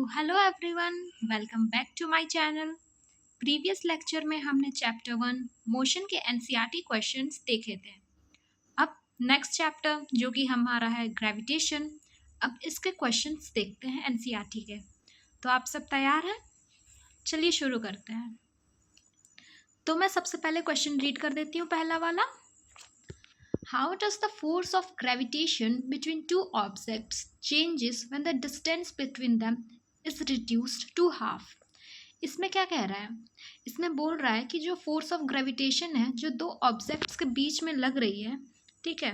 Hello everyone, welcome back to my channel. Previous lecture में हमने chapter 1 motion के NCERT questions देखे थे। अब नेक्स्ट चैप्टर जो कि हमारा है ग्रेविटेशन, अब इसके क्वेश्चंस देखते हैं एनसीईआरटी के। तो आप सब तैयार हैं? चलिए शुरू करते हैं। तो मैं सबसे पहले क्वेश्चन रीड कर देती हूँ, पहला वाला। How does the force of gravitation between two objects changes when the distance between them is reduced to half? इसमें क्या कह रहा है? इसमें बोल रहा है कि जो फोर्स ऑफ ग्रेविटेशन है जो दो ऑब्जेक्ट्स के बीच में लग रही है, ठीक है,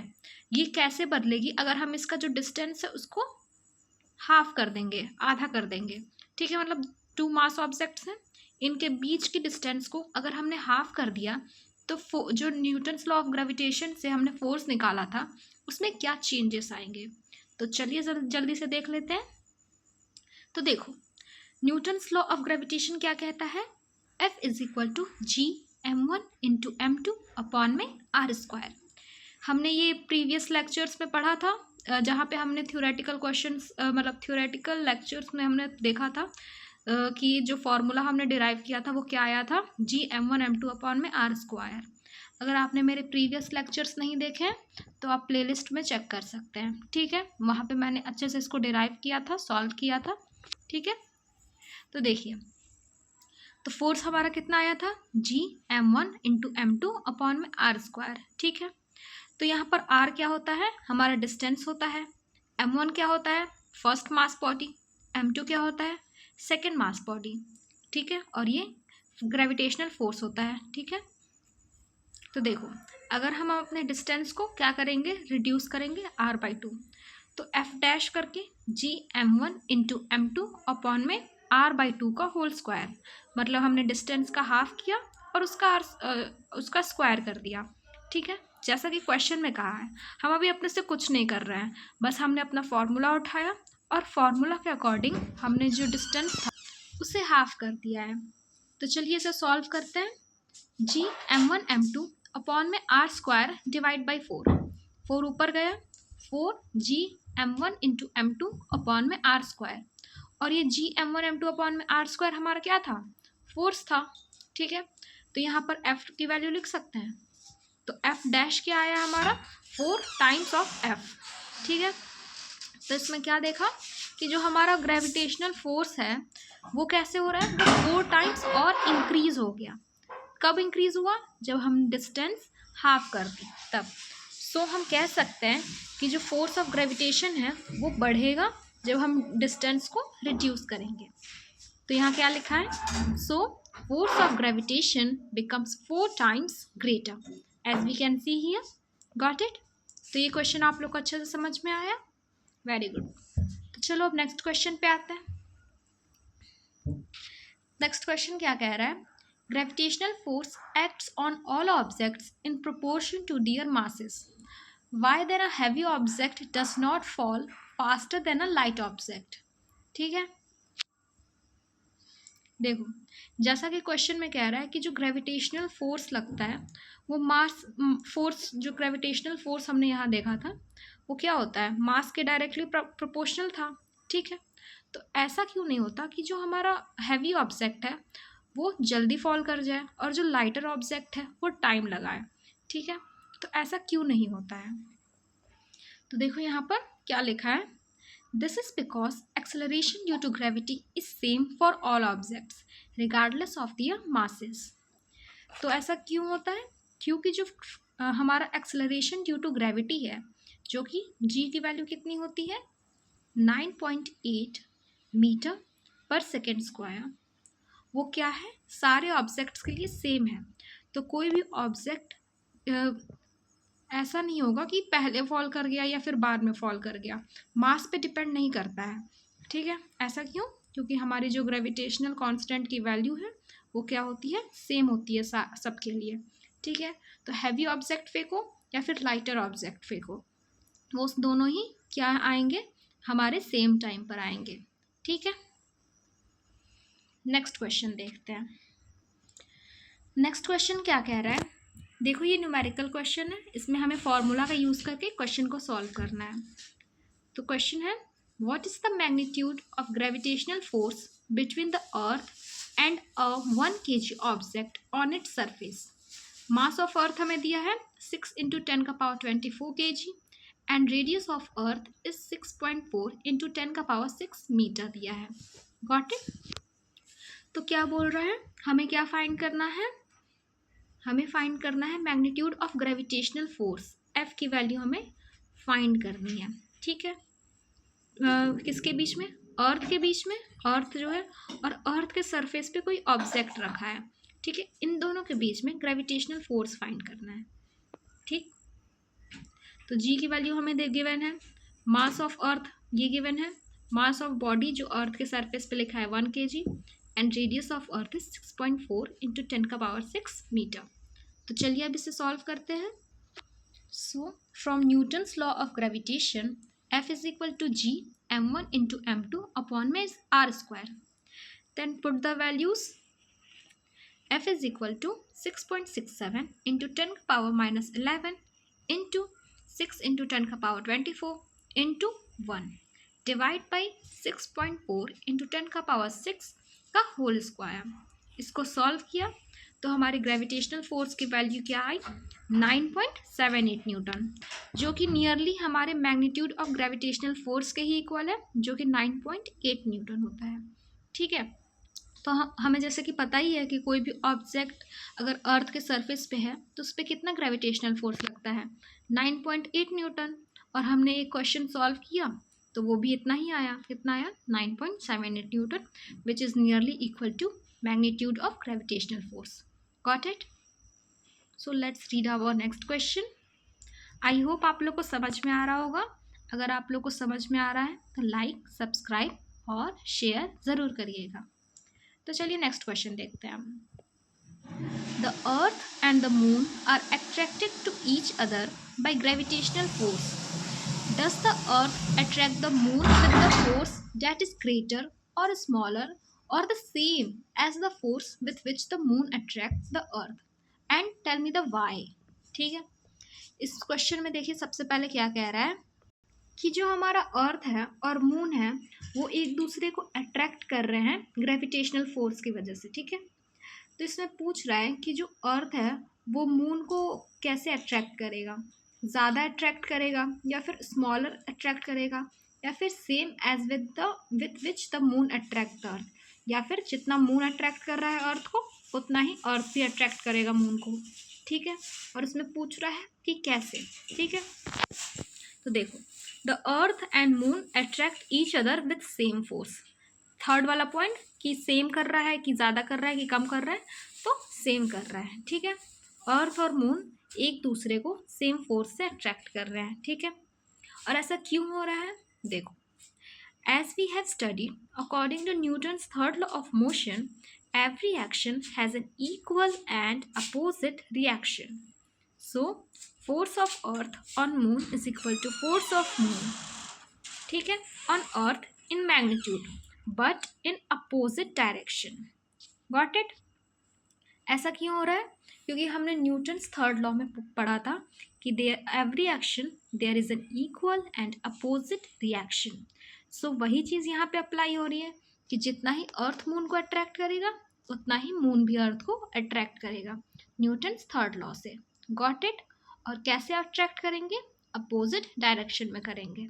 ये कैसे बदलेगी अगर हम इसका जो डिस्टेंस है उसको हाफ कर देंगे, आधा कर देंगे। ठीक है, मतलब टू मास ऑब्जेक्ट्स हैं, इनके बीच की डिस्टेंस को अगर हमने हाफ कर दिया तो जो न्यूटन्स लॉ ऑफ ग्रेविटेशन से हमने फोर्स निकाला था उसमें क्या चेंजेस आएंगे। तो चलिए जल्दी से देख लेते हैं। तो देखो, न्यूटन्स लॉ ऑफ ग्रेविटेशन क्या कहता है? F is equal to G m1 into m2 upon में आर स्क्वायर। हमने ये प्रीवियस लेक्चर्स में पढ़ा था, जहाँ पे हमने थ्योरेटिकल क्वेश्चंस मतलब थ्योरेटिकल लेक्चर्स में हमने देखा था कि जो फॉर्मूला हमने डिराइव किया था वो क्या आया था, Gm1 m2 अपॉन में आर स्क्वायर। अगर आपने मेरे प्रीवियस लेक्चर्स नहीं देखे तो आप प्लेलिस्ट में चेक कर सकते हैं। ठीक है, वहाँ पे मैंने अच्छे से इसको डिराइव किया था, सॉल्व किया था। ठीक है, तो देखिए, तो फोर्स हमारा कितना आया था? Gm1 इंटू m2 अपॉन में आर स्क्वायर। ठीक है, तो यहाँ पर r क्या होता है? हमारा डिस्टेंस होता है। m1 क्या होता है? First mass body. m2 क्या होता है? Second mass body. ठीक है, और ये ग्रेविटेशनल फोर्स होता है। ठीक है, तो देखो, अगर हम अपने डिस्टेंस को क्या करेंगे, रिड्यूस करेंगे r/2, तो f डैश करके Gm1 इंटू m2 अपॉन में r/2 का होल स्क्वायर, मतलब हमने डिस्टेंस का हाफ किया और उसका स्क्वायर कर दिया। ठीक है, जैसा कि क्वेश्चन में कहा है, हम अभी अपने से कुछ नहीं कर रहे हैं, बस हमने अपना फॉर्मूला उठाया और फॉर्मूला के अकॉर्डिंग हमने जो डिस्टेंस था उसे हाफ कर दिया है। तो चलिए इसे सॉल्व करते हैं। Gm1 m2 अपॉन में आर स्क्वायर डिवाइड बाई 4 ऊपर गया, 4 Gm1 इंटू m2 अपॉन में आर स्क्वायर, और ये Gm1 m2 अपॉन में आर स्क्वायर हमारा क्या था? फोर्स था। ठीक है, तो यहाँ पर f की वैल्यू लिख सकते हैं। तो f डैश क्या आया हमारा? 4 टाइम्स ऑफ f। ठीक है, तो इसमें क्या देखा कि जो हमारा ग्रेविटेशनल फोर्स है वो कैसे हो रहा है? 4 टाइम्स और इंक्रीज हो गया। कब इंक्रीज हुआ? जब हम डिस्टेंस हाफ कर दी तब। सो हम कह सकते हैं कि जो फोर्स ऑफ ग्रेविटेशन है वो बढ़ेगा जब हम डिस्टेंस को रिड्यूस करेंगे। तो यहाँ क्या लिखा है? So force of gravitation becomes 4 times greater as we can see here. Got it? तो ये क्वेश्चन आप लोग को अच्छे से समझ में आया? Very good. तो चलो अब नेक्स्ट क्वेश्चन पे आते हैं। नेक्स्ट क्वेश्चन क्या कह रहा है? Gravitational force acts on all objects in proportion to their masses. Why then a heavy object does not fall faster than a light object. ठीक है, देखो, जैसा कि क्वेश्चन में कह रहा है कि जो ग्रेविटेशनल फोर्स लगता है वो मास फोर्स, जो ग्रेविटेशनल फोर्स हमने यहाँ देखा था वो क्या होता है? मास के डायरेक्टली प्रोपोर्शनल था। ठीक है, तो ऐसा क्यों नहीं होता कि जो हमारा हैवी ऑब्जेक्ट है वो जल्दी फॉल कर जाए और जो लाइटर ऑब्जेक्ट है वो टाइम लगाए? ठीक है, तो ऐसा क्यों नहीं होता है? तो देखो यहाँ पर क्या लिखा है, this is because acceleration due to gravity is same for all objects regardless of their masses. तो ऐसा क्यों होता है? क्योंकि जो हमारा एक्सेलरेशन ड्यू टू ग्रेविटी है, जो कि g की वैल्यू कितनी होती है? 9.8 मीटर पर सेकेंड स्क्वायर, वो क्या है? सारे ऑब्जेक्ट्स के लिए सेम है। तो कोई भी ऑब्जेक्ट ऐसा नहीं होगा कि पहले फॉल कर गया या फिर बाद में फॉल कर गया, मास पे डिपेंड नहीं करता है। ठीक है, ऐसा क्यों? क्योंकि हमारी जो ग्रेविटेशनल कांस्टेंट की वैल्यू है वो क्या होती है? सेम होती है सबके लिए। ठीक है, तो हैवी ऑब्जेक्ट फेंको या फिर लाइटर ऑब्जेक्ट फेंको, वो दोनों ही क्या आएंगे? हमारे सेम टाइम पर आएंगे। ठीक है, नेक्स्ट क्वेश्चन देखते हैं। नेक्स्ट क्वेश्चन क्या कह रहा है? देखो, ये न्यूमेरिकल क्वेश्चन है, इसमें हमें फॉर्मूला का यूज़ करके क्वेश्चन को सॉल्व करना है। तो क्वेश्चन है, What is the magnitude of gravitational force between the earth and a 1 kg object on its surface? Mass of Earth हमें दिया है 6 इंटू 10⁻24 kg and radius of Earth is 6.4 into 10⁻6 metre दिया है. Got it? तो क्या बोल रहा है, हमें क्या फाइंड करना है, हमें फाइंड करना है magnitude of gravitational force. F की वैल्यू हमें फाइंड करनी है. ठीक है, किसके बीच में, अर्थ के बीच में, अर्थ जो है और अर्थ के सरफेस पे कोई ऑब्जेक्ट रखा है. ठीक है, इन दोनों के बीच में ग्रेविटेशनल फोर्स फाइंड करना है. ठीक, तो जी की वैल्यू हमें गिवन है, मास ऑफ अर्थ ये गिवन है, मास ऑफ बॉडी जो अर्थ के सरफेस पे लिखा है 1 kg and radius of Earth is 6.4 into 10⁻6 metre. तो चलिए अब इसे सॉल्व करते हैं. So from Newton's law of gravitation F is equal to G m1 into m2 upon में is r square. Then put the values. F is equal to 6.67 into 10 power minus 11 into 6 into 10 power 24 into 1 divide by 6.4 into 10 power 6 का whole square. इसको solve किया तो हमारी gravitational force की value क्या आई, 9.78 Newton, जो कि नियरली हमारे मैग्नीट्यूड ऑफ ग्रेविटेशनल फोर्स के ही इक्वल है, जो कि 9.8 न्यूटन होता है. ठीक है, तो हमें जैसे कि पता ही है कि कोई भी ऑब्जेक्ट अगर अर्थ के सरफेस पे है तो उस पर कितना ग्रेविटेशनल फोर्स लगता है, 9.8 न्यूटन. और हमने एक क्वेश्चन सॉल्व किया तो वो भी इतना ही आया, कितना आया, 9.78 newton, which is nearly equal to magnitude of gravitational force. Got it? So let's read our next question. I hope आप लोग को समझ में आ रहा होगा. अगर आप लोग को समझ में आ रहा है तो लाइक, सब्सक्राइब और शेयर ज़रूर करिएगा. तो चलिए नेक्स्ट क्वेश्चन देखते हैं हम. The Earth and the Moon are attracted to each other by gravitational force. Does the Earth attract the Moon with the force that is greater और smaller or the same as the force with which the moon attracts the earth, and tell me the why. ठीक है, इस question में देखिए सबसे पहले क्या कह रहा है कि जो हमारा अर्थ है और मून है वो एक दूसरे को अट्रैक्ट कर रहे हैं ग्रेविटेशनल फोर्स की वजह से. ठीक है, तो इसमें पूछ रहा है कि जो अर्थ है वो मून को कैसे अट्रैक्ट करेगा, ज़्यादा अट्रैक्ट करेगा या फिर स्मॉलर अट्रैक्ट करेगा या फिर same as with which the Moon attract the Earth, या फिर जितना मून अट्रैक्ट कर रहा है अर्थ को उतना ही अर्थ भी अट्रैक्ट करेगा मून को. ठीक है, और इसमें पूछ रहा है कि कैसे. ठीक है, तो देखो, the Earth and moon attract each other with same force. Third वाला पॉइंट कि सेम कर रहा है कि ज़्यादा कर रहा है कि कम कर रहा है, तो सेम कर रहा है. ठीक है, अर्थ और मून एक दूसरे को सेम फोर्स से अट्रैक्ट कर रहे हैं. ठीक है, और ऐसा क्यों हो रहा है, देखो. As we have studied, according to Newton's third law of motion, every action has an equal and opposite reaction. So, force of earth on moon is equal to force of moon, ठीक है, on earth in magnitude, but in opposite direction. Got it? ऐसा क्यों हो रहा है, क्योंकि हमने Newton's third law में पढ़ा था कि every action there is an equal and opposite reaction. सो वही चीज़ यहाँ पे अप्लाई हो रही है कि जितना ही अर्थ मून को अट्रैक्ट करेगा उतना ही मून भी अर्थ को अट्रैक्ट करेगा न्यूटन्स थर्ड लॉ से. Got it? और कैसे अट्रैक्ट करेंगे, अपोजिट डायरेक्शन में करेंगे.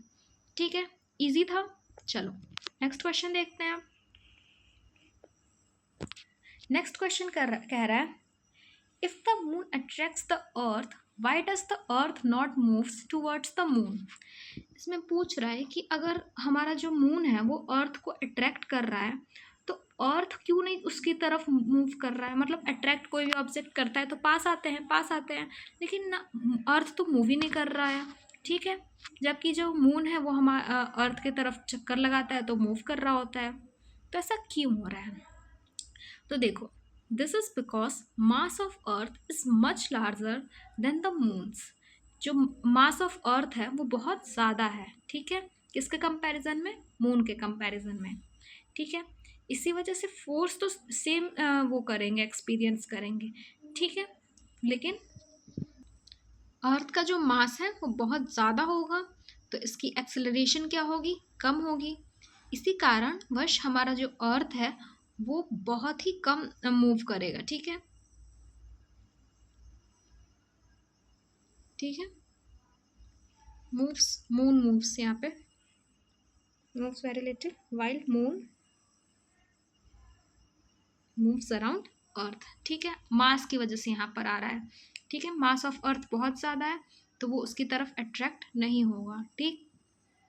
ठीक है, इजी था. चलो नेक्स्ट क्वेश्चन देखते हैं. नेक्स्ट क्वेश्चन कह रहा है, if the moon attracts the earth why does the earth not moves towards the moon. इसमें पूछ रहा है कि अगर हमारा जो मून है वो अर्थ को अट्रैक्ट कर रहा है तो अर्थ क्यों नहीं उसकी तरफ मूव कर रहा है. मतलब अट्रैक्ट कोई भी ऑब्जेक्ट करता है तो पास आते हैं, लेकिन ना, अर्थ तो मूव ही नहीं कर रहा है. ठीक है, जबकि जो मून है वो हमारा अर्थ की तरफ चक्कर लगाता है तो मूव कर रहा होता है. तो ऐसा क्यों हो रहा है, तो देखो, this is because mass of Earth is much larger than the moons. जो मास ऑफ अर्थ है वो बहुत ज़्यादा है. ठीक है, किसके कंपैरिजन में, मून के कंपैरिजन में. ठीक है, इसी वजह से फोर्स तो सेम वो करेंगे, एक्सपीरियंस करेंगे. ठीक है, लेकिन अर्थ का जो मास है वो बहुत ज़्यादा होगा तो तो इसकी एक्सेलरेशन क्या होगी, कम होगी। इसी कारणवश हमारा जो अर्थ है वो बहुत ही कम मूव करेगा। ठीक है, ठीक है। मून मूव्स, यहाँ पे moves very little while moon moves around earth. ठीक है, मास की वजह से यहाँ पर आ रहा है। ठीक है, मास ऑफ अर्थ बहुत ज़्यादा है तो वो उसकी तरफ अट्रैक्ट नहीं होगा। ठीक,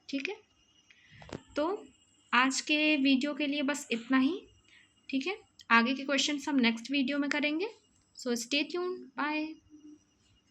ठीक है। तो आज के वीडियो के लिए बस इतना ही। ठीक है, आगे के क्वेश्चंस हम नेक्स्ट वीडियो में करेंगे। So stay tune, bye.